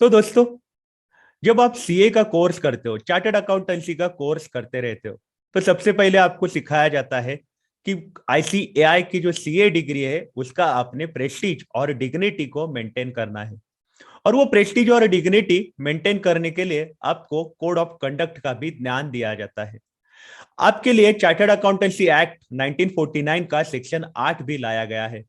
तो दोस्तों, जब आप सीए का कोर्स करते हो, चार्टर्ड अकाउंटेंसी का कोर्स करते रहते हो, तो सबसे पहले आपको सिखाया जाता है कि आईसीएआई की जो सीए डिग्री है उसका आपने प्रेस्टीज और डिग्निटी को मेंटेन करना है। और वो प्रेस्टीज और डिग्निटी मेंटेन करने के लिए आपको कोड ऑफ कंडक्ट का भी ध्यान दिया जाता है। आपके लिए चार्टर्ड अकाउंटेंसी एक्ट 1949 का सेक्शन 8 भी लाया गया है,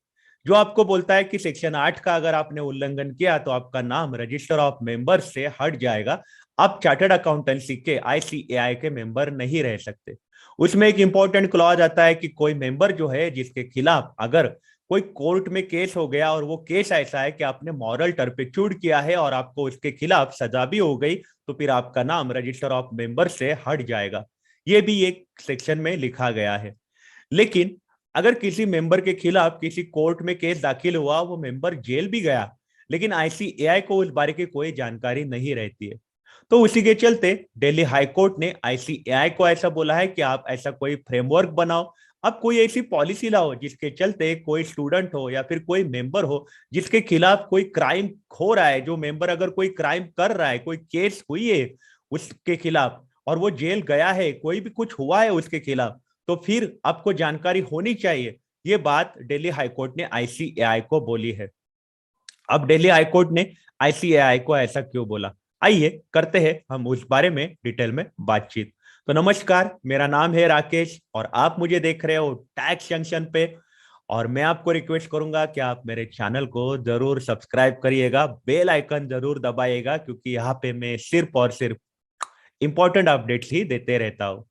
जो आपको बोलता है कि सेक्शन 8 का अगर आपने उल्लंघन किया तो आपका नाम रजिस्टर ऑफ मेंबर से हट जाएगा। आप चार्टर्ड अकाउंटेंसी के आईसीएआई के मेंबर नहीं रह सकते। उसमें एक इंपॉर्टेंट क्लॉज आता है कि कोई मेंबर जो है जिसके खिलाफ अगर कोई कोर्ट में केस हो गया और वो केस ऐसा है कि आपने मॉरल टर्पिट्यूड किया है और आपको उसके खिलाफ सजा भी हो गई, तो फिर आपका नाम रजिस्टर ऑफ मेंबर से हट जाएगा। ये भी एक सेक्शन में लिखा गया है। लेकिन अगर किसी मेंबर के खिलाफ किसी कोर्ट में केस दाखिल हुआ, वो मेंबर जेल भी गया, लेकिन आईसीएआई को उस बारे की कोई जानकारी नहीं रहती है, तो उसी के चलते दिल्ली हाई कोर्ट ने आईसीएआई को ऐसा बोला है कि आप ऐसा कोई फ्रेमवर्क बनाओ, आप कोई ऐसी पॉलिसी लाओ जिसके चलते कोई स्टूडेंट हो या फिर कोई मेंबर हो जिसके खिलाफ कोई क्राइम हो रहा है, जो मेंबर अगर कोई क्राइम कर रहा है, कोई केस हुई है उसके खिलाफ और वो जेल गया है, कोई भी कुछ हुआ है उसके खिलाफ, तो फिर आपको जानकारी होनी चाहिए। ये बात दिल्ली हाईकोर्ट ने आईसीएआई को बोली है। अब दिल्ली हाईकोर्ट ने आईसीएआई को ऐसा क्यों बोला, आइए करते हैं हम उस बारे में डिटेल में बातचीत। तो नमस्कार, मेरा नाम है राकेश और आप मुझे देख रहे हो टैक्स जंक्शन पे। और मैं आपको रिक्वेस्ट करूंगा कि आप मेरे चैनल को जरूर सब्सक्राइब करिएगा, बेल आइकन जरूर दबाइएगा, क्योंकि यहाँ पे मैं सिर्फ और सिर्फ इंपॉर्टेंट अपडेट्स ही देते रहता हूं।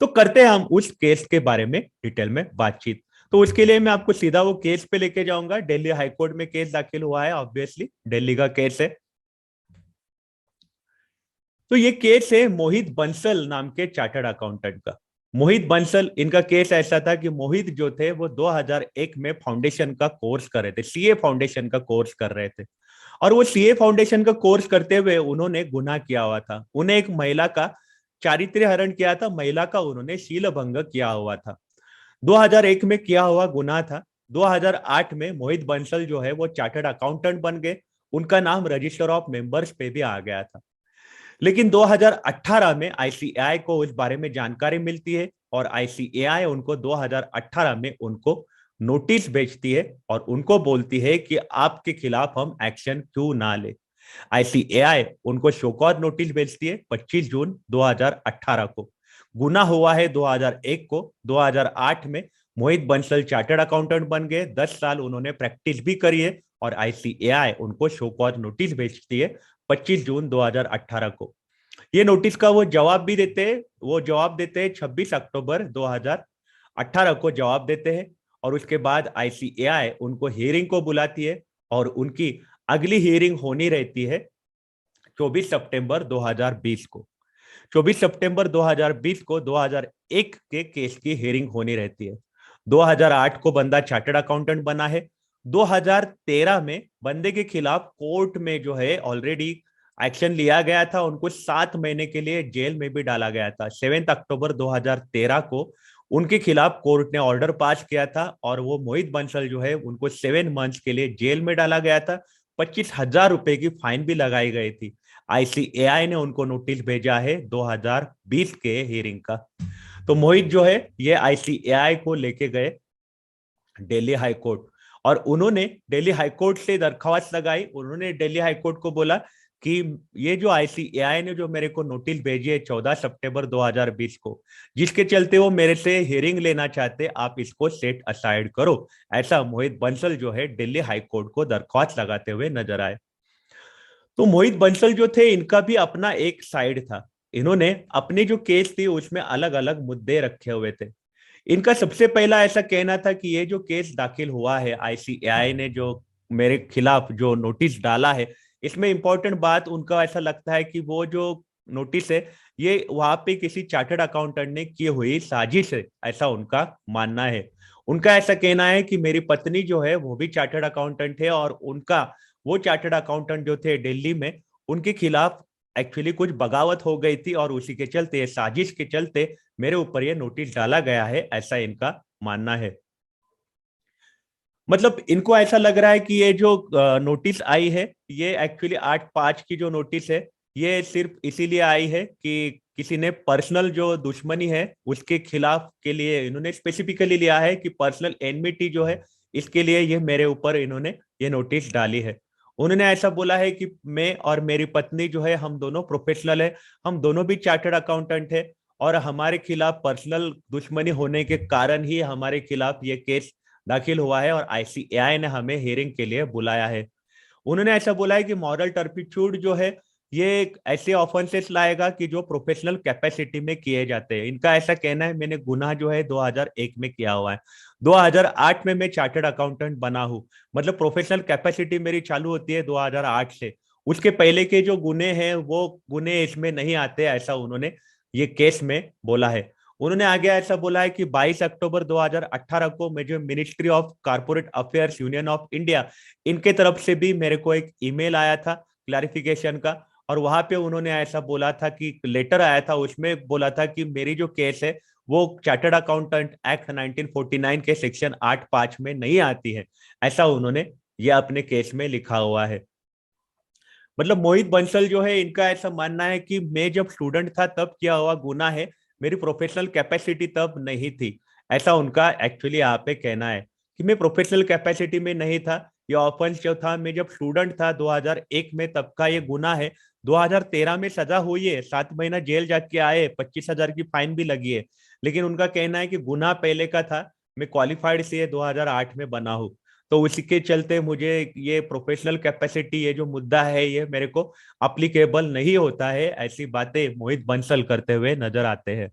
तो करते हैं हम उस केस के बारे में डिटेल में बातचीत। तो उसके लिए मैं आपको सीधा वो केस पे लेके जाऊंगा। दिल्ली हाईकोर्ट में केस दाखिल हुआ है, ऑब्वियसली दिल्ली का केस है। तो ये केस है मोहित बंसल नाम के चार्टर्ड अकाउंटेंट का। मोहित बंसल, इनका केस ऐसा था कि मोहित जो थे वो 2001 में फाउंडेशन का कोर्स कर रहे थे, सीए फाउंडेशन का कोर्स कर रहे थे। और वो सीए फाउंडेशन का कोर्स करते हुए उन्होंने गुनाह किया हुआ था। उन्हें एक महिला का चारित्र्य हरण किया था, महिला का उन्होंने शील भंग किया हुआ था। 2001 में किया हुआ गुनाह था। 2008 में मोहित बंसल जो है वो चार्टर्ड अकाउंटेंट बन गए, उनका नाम रजिस्टर ऑफ मेंबर्स पे भी आ गया था। लेकिन 2018 में आईसीएआई को इस बारे में जानकारी मिलती है और आईसीएआई उनको 2018 में उनको नोटिस भेजती है और उनको बोलती है कि आपके खिलाफ हम एक्शन क्यों ना ले। आईसीएआई उनको शोकॉज नोटिस भेजती है 25 जून 2018 को। गुना हुआ है 2001 को। 2008 में मोहित बंसल चार्टर्ड अकाउंटेंट बन गए, 10 साल उन्होंने प्रैक्टिस भी करी है और आईसीएआई उनको शोकॉज नोटिस भेजती है 25 जून 2018 को। ये नोटिस का वो जवाब भी देते हैं, वो जवाब देते हैं 26 अक्टूबर 2018 को जवाब देते हैं। और उसके बाद आईसीएआई उनको हियरिंग को बुलाती है और उनकी अगली हियरिंग होनी रहती है 24 सितंबर 2020 को। 24 सितंबर 2020 को 2001 के केस की हियरिंग होनी रहती है। 2008 को बंदा चार्टर्ड अकाउंटेंट बना है। 2013 में बंदे के खिलाफ कोर्ट में जो है ऑलरेडी एक्शन लिया गया था, उनको 7 महीने के लिए जेल में भी डाला गया था। 7 अक्टूबर 2013 को उनके खिलाफ कोर्ट ने ऑर्डर पास किया था और वो मोहित बंसल जो है उनको 7 मंथ्स के लिए जेल में डाला गया था। 25,000 रुपए की फाइन भी लगाई गई थी। आईसीएआई ने उनको नोटिस भेजा है 2020 के हियरिंग का। तो मोहित जो है ये आईसीएआई को लेके गए दिल्ली हाई कोर्ट और उन्होंने दिल्ली हाई कोर्ट से दरख्वास्त लगाई। उन्होंने दिल्ली हाई कोर्ट को बोला कि ये जो आईसीएआई ने जो मेरे को नोटिस भेजी है 14 सितंबर 2020 को, जिसके चलते वो मेरे से हियरिंग लेना चाहते, आप इसको सेट असाइड करो। ऐसा मोहित बंसल जो है दिल्ली हाई कोर्ट को दरख्वास्त लगाते हुए नजर आए। तो मोहित बंसल जो थे इनका भी अपना एक साइड था। इन्होंने अपने जो केस थी उसमें अलग अलग मुद्दे रखे हुए थे। इनका सबसे पहला ऐसा कहना था कि ये जो केस दाखिल हुआ है, आईसीएआई ने जो मेरे खिलाफ जो नोटिस डाला है, इसमें इंपॉर्टेंट बात उनका ऐसा लगता है कि वो जो नोटिस है ये वहां पे किसी चार्टर्ड अकाउंटेंट ने की हुई साजिश है, ऐसा उनका मानना है। उनका ऐसा कहना है कि मेरी पत्नी जो है वो भी चार्टर्ड अकाउंटेंट है और उनका वो चार्टर्ड अकाउंटेंट जो थे दिल्ली में, उनके खिलाफ एक्चुअली कुछ बगावत हो गई थी और उसी के चलते, साजिश के चलते मेरे ऊपर ये नोटिस डाला गया है, ऐसा इनका मानना है। मतलब इनको ऐसा लग रहा है कि ये जो नोटिस आई है, ये एक्चुअली 8/5 की जो नोटिस है, ये सिर्फ इसीलिए आई है कि किसी ने पर्सनल जो दुश्मनी है उसके खिलाफ के लिए इन्होंने स्पेसिफिकली लिया है कि पर्सनल एनमिटी जो है, इसके लिए ये मेरे ऊपर इन्होंने ये नोटिस डाली है। उन्होंने ऐसा बोला है कि मैं और मेरी पत्नी जो है, हम दोनों प्रोफेशनल है, हम दोनों भी चार्टर्ड अकाउंटेंट है, और हमारे खिलाफ पर्सनल दुश्मनी होने के कारण ही हमारे खिलाफ ये केस दाखिल हुआ है और आईसीएआई ने हमें हियरिंग के लिए बुलाया है। उन्होंने ऐसा बोला है कि मॉरल टर्पिट्यूड जो है, ये एक ऐसे ऑफेंसेस लाएगा कि जो प्रोफेशनल कैपेसिटी में किए जाते हैं। इनका ऐसा कहना है मैंने गुनाह जो है 2001 में किया हुआ है, 2008 में मैं चार्टर्ड अकाउंटेंट बना हूं, मतलब प्रोफेशनल कैपेसिटी मेरी चालू होती है 2008 से। उसके पहले के जो गुने हैं वो गुने इसमें नहीं आते, ऐसा उन्होंने ये केस में बोला है। उन्होंने आगे ऐसा बोला है कि 22 अक्टूबर 2018 को मुझे ministry of corporate affairs union of India, इनके तरफ से भी मेरे को एक ईमेल आया था क्लैरिफिकेशन का, और वहां पे उन्होंने ऐसा बोला था कि लेटर आया था, उसमें बोला था कि मेरी जो केस है वो चार्टर्ड अकाउंटेंट एक्ट 1949 के सेक्शन 8/5 में नहीं आती है, ऐसा उन्होंने ये अपने केस में लिखा हुआ है। मतलब मोहित बंसल जो है, इनका ऐसा मानना है कि मैं जब स्टूडेंट था तब किया हुआ गुना है, मेरी प्रोफेशनल कैपेसिटी तब नहीं थी, ऐसा उनका एक्चुअली यहाँ पे कहना है कि मैं प्रोफेशनल कैपेसिटी में नहीं था। ये ऑफेंस जो था, मैं जब स्टूडेंट था 2001 में, तब का ये गुना है। 2013 में सजा हुई है, 7 महीना जेल जाके आए, 25,000 की फाइन भी लगी है, लेकिन उनका कहना है कि गुना पहले का था, मैं क्वालिफाइड से 2008 में बना हूँ, तो उसी के चलते मुझे ये प्रोफेशनल कैपेसिटी, ये जो मुद्दा है, ये मेरे को अप्लीकेबल नहीं होता है, ऐसी बातें मोहित बंसल करते हुए नजर आते हैं।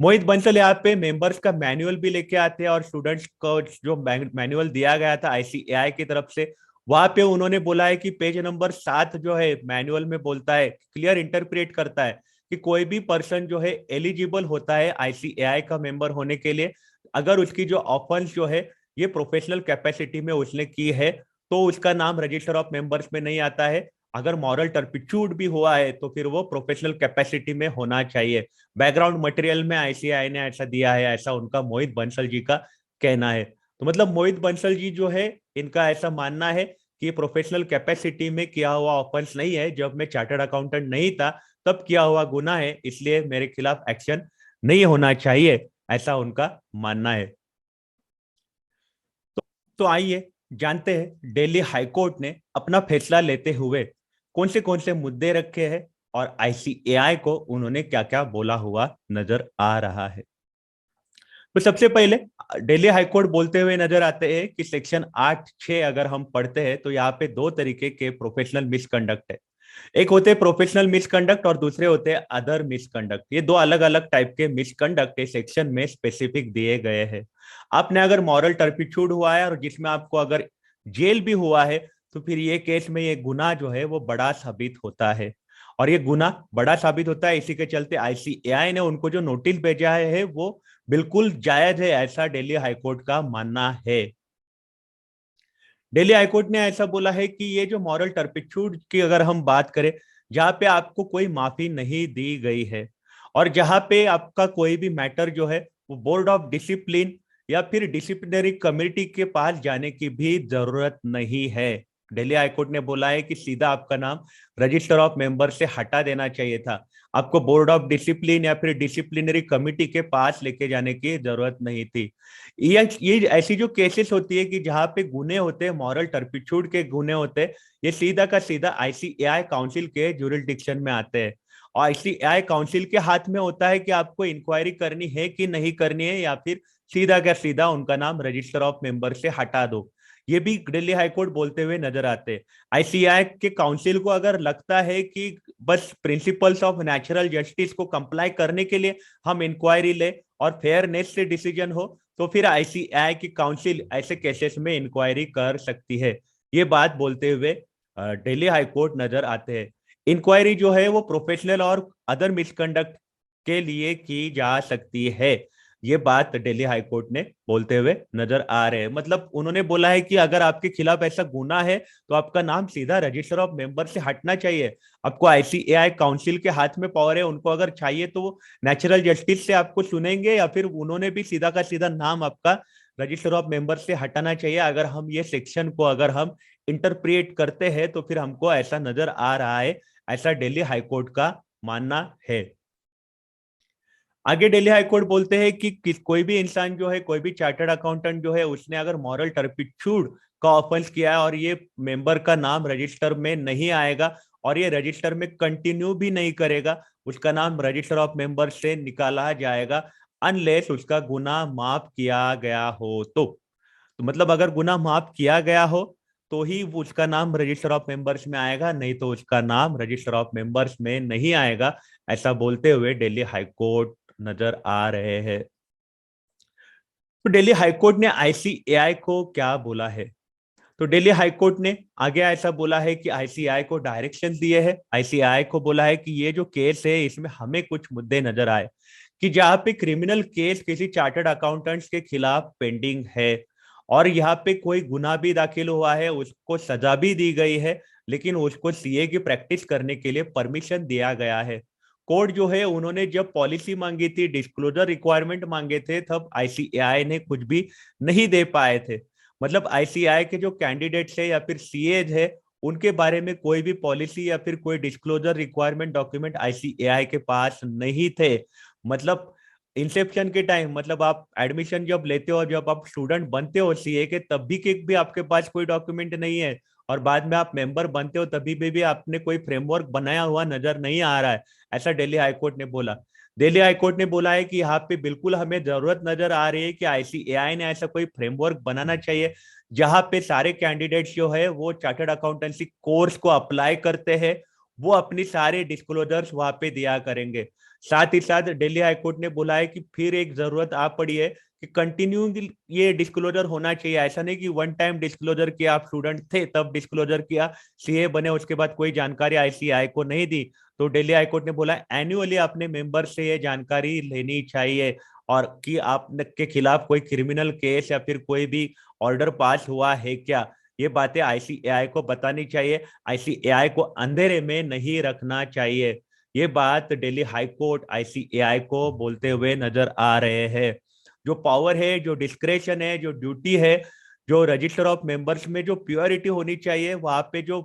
मोहित बंसल यहाँ पे मेंबर्स का मैनुअल भी लेके आते हैं, और स्टूडेंट्स को जो मैनुअल दिया गया था आईसीएआई की तरफ से, वहां पे उन्होंने बोला है कि पेज नंबर 7 जो है मैनुअल में बोलता है, क्लियर इंटरप्रेट करता है कि कोई भी पर्सन जो है एलिजिबल होता है आईसीएआई का मेंबर होने के लिए, अगर उसकी जो ऑफेंस जो है ये प्रोफेशनल कैपेसिटी में उसने की है, तो उसका नाम रजिस्टर ऑफ मेंबर्स में नहीं आता है। अगर मॉरल टर्पिट्यूड भी हुआ है तो फिर वो प्रोफेशनल कैपेसिटी में होना चाहिए। बैकग्राउंड मटेरियल में आईसीआई ने ऐसा दिया है, ऐसा उनका मोहित बंसल जी का कहना है। तो मतलब मोहित बंसल जी जो है, इनका ऐसा मानना है कि प्रोफेशनल कैपेसिटी में किया हुआ ऑफेंस नहीं है, जब मैं चार्टर्ड अकाउंटेंट नहीं था तब किया हुआ गुना है, इसलिए मेरे खिलाफ एक्शन नहीं होना चाहिए, ऐसा उनका मानना है। तो आइए जानते हैं दिल्ली हाईकोर्ट ने अपना फैसला लेते हुए कौन से मुद्दे रखे हैं, और आईसीएआई को उन्होंने क्या क्या बोला हुआ नजर आ रहा है। तो सबसे पहले दिल्ली हाईकोर्ट बोलते हुए नजर आते हैं कि सेक्शन 8(6) अगर हम पढ़ते हैं तो यहाँ पे दो तरीके के प्रोफेशनल मिसकंडक्ट है। एक होते हैं प्रोफेशनल मिसकंडक्ट और दूसरे होते हैं अदर मिसकंडक्ट। ये दो अलग अलग टाइप के मिसकंडक्ट इस सेक्शन में स्पेसिफिक दिए गए हैं। आपने अगर मॉरल टर्पिट्यूड हुआ है और जिसमें आपको अगर जेल भी हुआ है, तो फिर ये केस में ये गुना जो है वो बड़ा साबित होता है, और ये गुना बड़ा साबित होता है। इसी के चलते आईसीएआई ने उनको जो नोटिस भेजा है वो बिल्कुल जायज है, ऐसा दिल्ली हाईकोर्ट का मानना है। दिल्ली हाईकोर्ट ने ऐसा बोला है कि ये जो मॉरल टर्पिट्यूड की अगर हम बात करें, जहां पे आपको कोई माफी नहीं दी गई है, और जहां पे आपका कोई भी मैटर जो है वो बोर्ड ऑफ डिसिप्लिन या फिर डिसिप्लिनरी कमेटी के पास जाने की भी जरूरत नहीं है। दिल्ली हाईकोर्ट ने बोला है कि सीधा आपका नाम रजिस्टर ऑफ मेंबर से हटा देना चाहिए था, आपको बोर्ड ऑफ डिसिप्लिन या फिर डिसिप्लिनरी कमेटी के पास लेके जाने की जरूरत नहीं थी। ये ऐसी जो केसेस होती है कि जहाँ पे गुने होते हैं, मॉरल टर्पिट्यूड के गुने होते हैं, ये सीधा का सीधा आईसीएआई काउंसिल के जुरिसडिक्शन में आते हैं, और आईसीएआई काउंसिल के हाथ में होता है कि आपको इंक्वायरी करनी है कि नहीं करनी है, या फिर सीधा का सीधा उनका नाम रजिस्टर ऑफ मेंबर से हटा दो। ये भी दिल्ली हाईकोर्ट बोलते हुए नजर आते हैं। आईसीएआई के काउंसिल को अगर लगता है कि बस प्रिंसिपल्स ऑफ नेचुरल जस्टिस को कंप्लाई करने के लिए हम इंक्वायरी ले और फेयरनेस से डिसीजन हो, तो फिर आईसीएआई की काउंसिल ऐसे केसेस में इंक्वायरी कर सकती है। ये बात बोलते हुए दिल्ली हाईकोर्ट नजर आते हैं। इंक्वायरी जो है वो प्रोफेशनल और अदर मिसकंडक्ट के लिए की जा सकती है, ये बात दिल्ली हाईकोर्ट ने बोलते हुए नजर आ रहे हैं। मतलब उन्होंने बोला है कि अगर आपके खिलाफ ऐसा गुना है तो आपका नाम सीधा रजिस्टर ऑफ मेंबर से हटना चाहिए। आपको आईसीएआई काउंसिल के हाथ में पावर है, उनको अगर चाहिए तो वो नेचुरल जस्टिस से आपको सुनेंगे, या फिर उन्होंने भी सीधा का सीधा नाम आपका रजिस्टर ऑफ मेंबर से हटाना चाहिए। अगर हम ये सेक्शन को अगर हम इंटरप्रेट करते हैं तो फिर हमको ऐसा नजर आ रहा है, ऐसा दिल्ली हाईकोर्ट का मानना है। आगे दिल्ली हाईकोर्ट बोलते हैं कि कोई भी इंसान जो है, कोई भी चार्टर्ड अकाउंटेंट जो है, उसने अगर मॉरल टर्पिट्यूड का ऑफेंस किया है और ये मेंबर का नाम रजिस्टर में नहीं आएगा और ये रजिस्टर में कंटिन्यू भी नहीं करेगा, उसका नाम रजिस्टर ऑफ मेंबर से निकाला जाएगा, अनलेस उसका गुनाह माफ किया गया हो। तो मतलब अगर गुनाह माफ किया गया हो तो ही उसका नाम रजिस्टर ऑफ मेंबर्स में आएगा, नहीं तो उसका नाम रजिस्टर ऑफ मेंबर्स में नहीं आएगा, ऐसा बोलते हुए दिल्ली हाईकोर्ट नजर आ रहे हैं। तो दिल्ली हाईकोर्ट ने आईसीएआई को क्या बोला है? तो दिल्ली हाईकोर्ट ने आगे ऐसा बोला है कि आईसीएआई को डायरेक्शन दिए हैं, आईसीएआई को बोला है कि ये जो केस है इसमें हमें कुछ मुद्दे नजर आए कि जहां पे क्रिमिनल केस किसी चार्टर्ड अकाउंटेंट्स के खिलाफ पेंडिंग है और यहाँ पे कोई गुनाह भी दाखिल हुआ है, उसको सजा भी दी गई है, लेकिन उसको सीए की प्रैक्टिस करने के लिए परमिशन दिया गया है। कोर्ट जो है उन्होंने जब पॉलिसी मांगी थी, डिस्क्लोजर रिक्वायरमेंट मांगे थे, तब आईसीएआई ने कुछ भी नहीं दे पाए थे। मतलब आईसीएआई के जो कैंडिडेट्स है या फिर सीएज है, उनके बारे में कोई भी पॉलिसी या फिर कोई डिस्क्लोजर रिक्वायरमेंट डॉक्यूमेंट आईसीएआई के पास नहीं थे। मतलब इंसेप्शन के टाइम, मतलब आप एडमिशन जब लेते हो, जब आप स्टूडेंट बनते हो सीए के, तब भी आपके पास कोई डॉक्यूमेंट नहीं है, और बाद में आप मेंबर बनते हो तभी भी आपने कोई फ्रेमवर्क बनाया हुआ नजर नहीं आ रहा है, ऐसा दिल्ली हाईकोर्ट ने बोला। दिल्ली हाईकोर्ट ने बोला है कि यहाँ पे बिल्कुल हमें जरूरत नजर आ रही है कि आईसीएआई ने ऐसा कोई फ्रेमवर्क बनाना चाहिए जहां पे सारे कैंडिडेट्स जो है वो चार्टर्ड अकाउंटेंसी कोर्स को अप्लाई करते हैं, वो अपनी सारे डिस्क्लोजर्स वहां पे दिया करेंगे। साथ ही साथ दिल्ली हाईकोर्ट ने बोला है कि फिर एक जरूरत आ पड़ी है कि कंटिन्यू ये डिस्क्लोजर होना चाहिए। ऐसा नहीं कि वन टाइम डिस्क्लोजर किया, आप स्टूडेंट थे तब डिस्क्लोजर किया, सीए बने, उसके बाद कोई जानकारी आईसीएआई को नहीं दी। तो दिल्ली हाईकोर्ट ने बोला एनुअली अपने मेंबर से ये जानकारी लेनी चाहिए, और कि आप के खिलाफ कोई क्रिमिनल केस या फिर कोई भी ऑर्डर पास हुआ है क्या, ये बातें आईसीएआई को बतानी चाहिए। आईसीएआई को अंधेरे में नहीं रखना चाहिए। ये बात दिल्ली हाईकोर्ट आईसीएआई को बोलते हुए नजर आ रहे हैं। जो पावर है, जो डिस्क्रेशन है, जो ड्यूटी है, जो रजिस्टर ऑफ मेंबर्स में जो प्योरिटी होनी चाहिए, वहां पे जो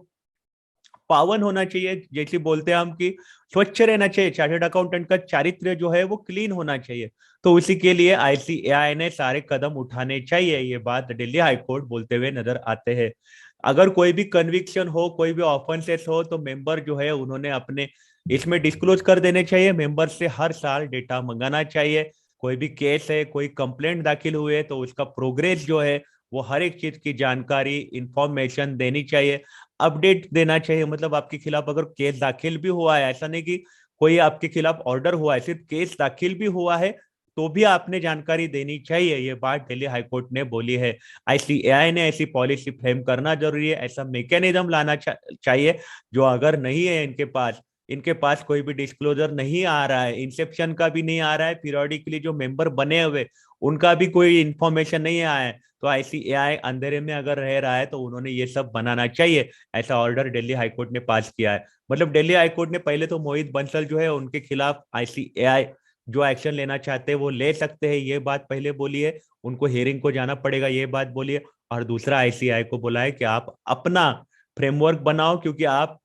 पावन होना चाहिए, जैसे बोलते हैं हम कि स्वच्छ रहना चाहिए, चार्टर्ड अकाउंटेंट का चारित्र्य जो है वो क्लीन होना चाहिए, तो उसी के लिए आईसीएआई ने सारे कदम उठाने चाहिए, ये बात दिल्ली हाईकोर्ट बोलते हुए नजर आते हैं। अगर कोई भी कन्विक्शन हो, कोई भी ऑफेंसेस हो, तो मेंबर जो है उन्होंने अपने इसमें डिस्क्लोज कर देने चाहिए, मेंबर से हर साल डेटा मंगाना चाहिए। कोई भी केस है, कोई कंप्लेंट दाखिल हुए तो उसका प्रोग्रेस जो है वो हर एक चीज की जानकारी, इंफॉर्मेशन देनी चाहिए, अपडेट देना चाहिए। मतलब आपके खिलाफ अगर केस दाखिल भी हुआ है, ऐसा नहीं कि कोई आपके खिलाफ ऑर्डर हुआ है, सिर्फ केस दाखिल भी हुआ है तो भी आपने जानकारी देनी चाहिए, ये बात दिल्ली हाईकोर्ट ने बोली है। आईसीएआई ने ऐसी पॉलिसी फ्रेम करना जरूरी है, ऐसा मैकेनिज्म लाना चाहिए, जो अगर नहीं है इनके पास कोई भी डिस्क्लोजर नहीं आ रहा है, इंसेप्शन का भी नहीं आ रहा है, पीरियोडिकली जो मेंबर बने हुए उनका भी कोई इंफॉर्मेशन नहीं आया है, तो आईसीएआई अंधेरे में अगर रह रहा है तो उन्होंने ये सब बनाना चाहिए, ऐसा ऑर्डर दिल्ली हाईकोर्ट ने पास किया है। मतलब दिल्ली हाईकोर्ट ने पहले तो मोहित बंसल जो है उनके खिलाफ आईसीएआई जो एक्शन लेना चाहते हैं वो ले सकते हैं, ये बात पहले बोली है, उनको हियरिंग को जाना पड़ेगा, ये बात बोली है। और दूसरा आईसीएआई को बोला है कि आप अपना फ्रेमवर्क बनाओ, क्योंकि आप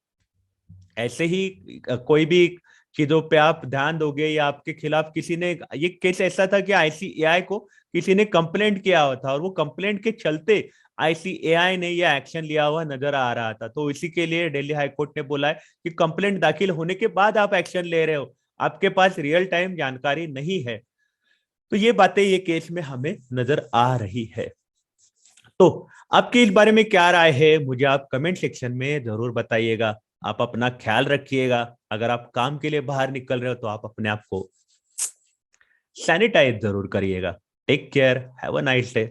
ऐसे ही कोई भी चीजों पे आप ध्यान दोगे या आपके खिलाफ किसी ने, ये केस ऐसा था कि आईसीएआई को किसी ने कंप्लेंट किया हुआ था और वो कंप्लेंट के चलते आईसीएआई ने ये एक्शन लिया हुआ नजर आ रहा था, तो इसी के लिए दिल्ली हाईकोर्ट ने बोला है कि कंप्लेंट दाखिल होने के बाद आप एक्शन ले रहे हो, आपके पास रियल टाइम जानकारी नहीं है। तो ये बातें ये केस में हमें नजर आ रही है। तो आपकी इस बारे में क्या राय है, मुझे आप कमेंट सेक्शन में जरूर बताइएगा। आप अपना ख्याल रखिएगा, अगर आप काम के लिए बाहर निकल रहे हो तो आप अपने आप को सैनिटाइज जरूर करिएगा। Take care, have a nice day.